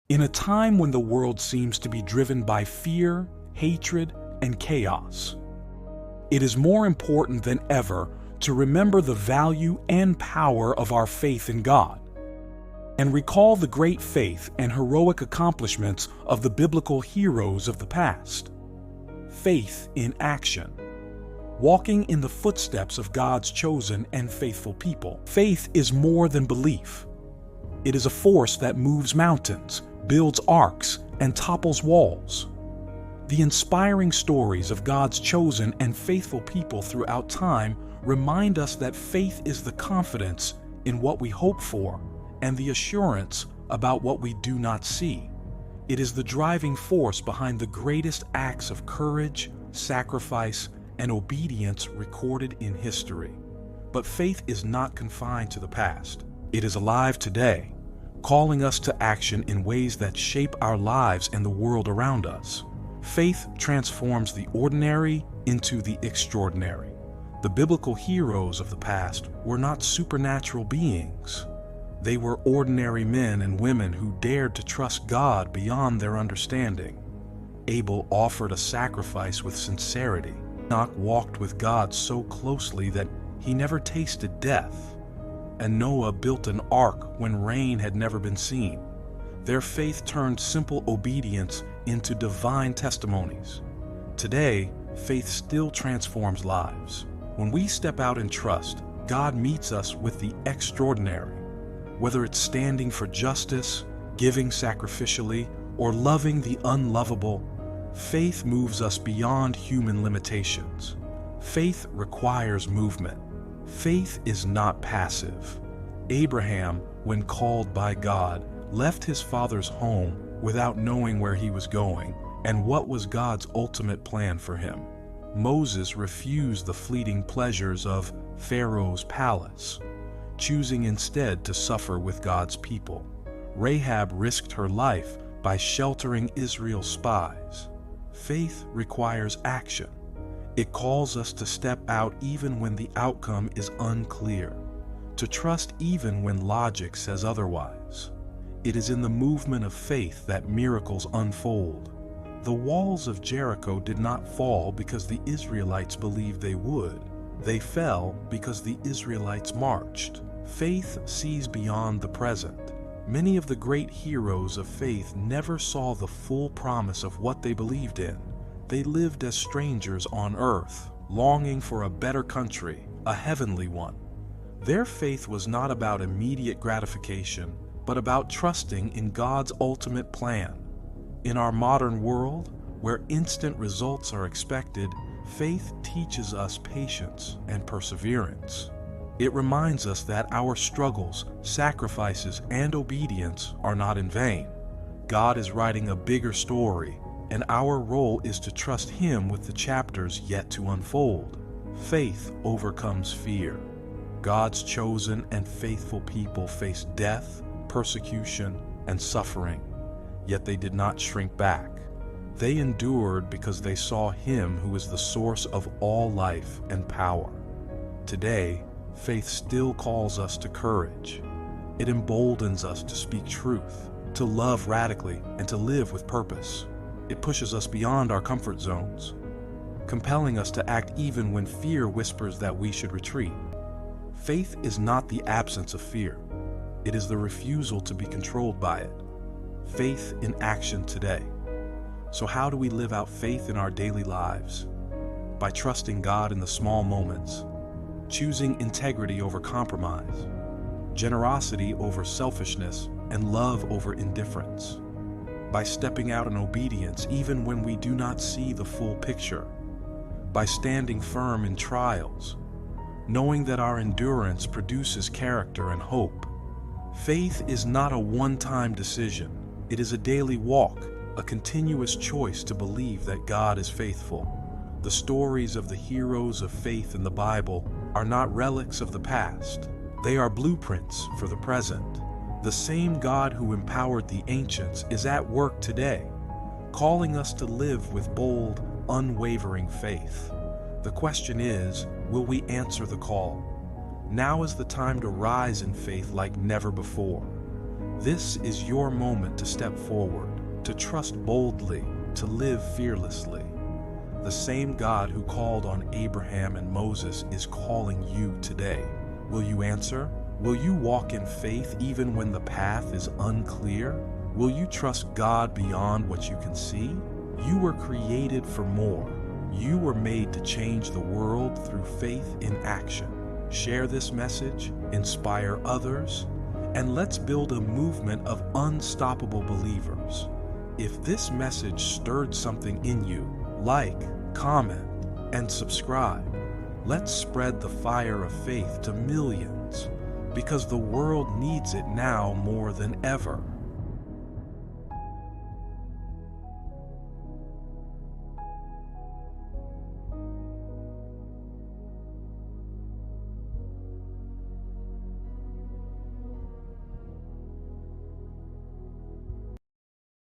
In a time when the world seems to be driven by fear, hatred, and chaos, it is more important than ever to remember the value and power of our faith in God, and recall the great faith and heroic accomplishments of the biblical heroes of the past. Faith in action. Walking in the footsteps of God's chosen and faithful people. Faith is more than belief. It is a force that moves mountains, builds arcs, and topples walls. The inspiring stories of God's chosen and faithful people throughout time remind us that faith is the confidence in what we hope for and the assurance about what we do not see. It is the driving force behind the greatest acts of courage, sacrifice, and obedience recorded in history. But faith is not confined to the past. It is alive today, calling us to action in ways that shape our lives and the world around us. Faith transforms the ordinary into the extraordinary. The biblical heroes of the past were not supernatural beings. They were ordinary men and women who dared to trust God beyond their understanding. Abel offered a sacrifice with sincerity. Enoch walked with God so closely that he never tasted death. And Noah built an ark when rain had never been seen. Their faith turned simple obedience into divine testimonies. Today, faith still transforms lives. When we step out in trust, God meets us with the extraordinary. Whether it's standing for justice, giving sacrificially, or loving the unlovable, faith moves us beyond human limitations. Faith requires movement. Faith is not passive. Abraham, when called by God, left his father's home without knowing where he was going and what was God's ultimate plan for him. Moses refused the fleeting pleasures of Pharaoh's palace, choosing instead to suffer with God's people. Rahab risked her life by sheltering Israel's spies. Faith requires action. It calls us to step out even when the outcome is unclear, to trust even when logic says otherwise. It is in the movement of faith that miracles unfold. The walls of Jericho did not fall because the Israelites believed they would. They fell because the Israelites marched. Faith sees beyond the present. Many of the great heroes of faith never saw the full promise of what they believed in. They lived as strangers on earth, longing for a better country, a heavenly one. Their faith was not about immediate gratification, but about trusting in God's ultimate plan. In our modern world, where instant results are expected, faith teaches us patience and perseverance. It reminds us that our struggles, sacrifices, and obedience are not in vain. God is writing a bigger story, and our role is to trust Him with the chapters yet to unfold. Faith overcomes fear. God's chosen and faithful people faced death, persecution, and suffering, yet they did not shrink back. They endured because they saw Him who is the source of all life and power. Today, faith still calls us to courage. It emboldens us to speak truth, to love radically, and to live with purpose. It pushes us beyond our comfort zones, compelling us to act even when fear whispers that we should retreat. Faith is not the absence of fear. It is the refusal to be controlled by it. Faith in action today. So how do we live out faith in our daily lives? By trusting God in the small moments, choosing integrity over compromise, generosity over selfishness, and love over indifference. By stepping out in obedience even when we do not see the full picture. By standing firm in trials, knowing that our endurance produces character and hope. Faith is not a one-time decision. It is a daily walk, a continuous choice to believe that God is faithful. The stories of the heroes of faith in the Bible are not relics of the past. They are blueprints for the present. The same God who empowered the ancients is at work today, calling us to live with bold, unwavering faith. The question is, will we answer the call? Now is the time to rise in faith like never before. This is your moment to step forward, to trust boldly, to live fearlessly. The same God who called on Abraham and Moses is calling you today. Will you answer? Will you walk in faith even when the path is unclear? Will you trust God beyond what you can see? You were created for more. You were made to change the world through faith in action. Share this message, inspire others, and let's build a movement of unstoppable believers. If this message stirred something in you, like, comment, and subscribe. Let's spread the fire of faith to millions, because the world needs it now more than ever.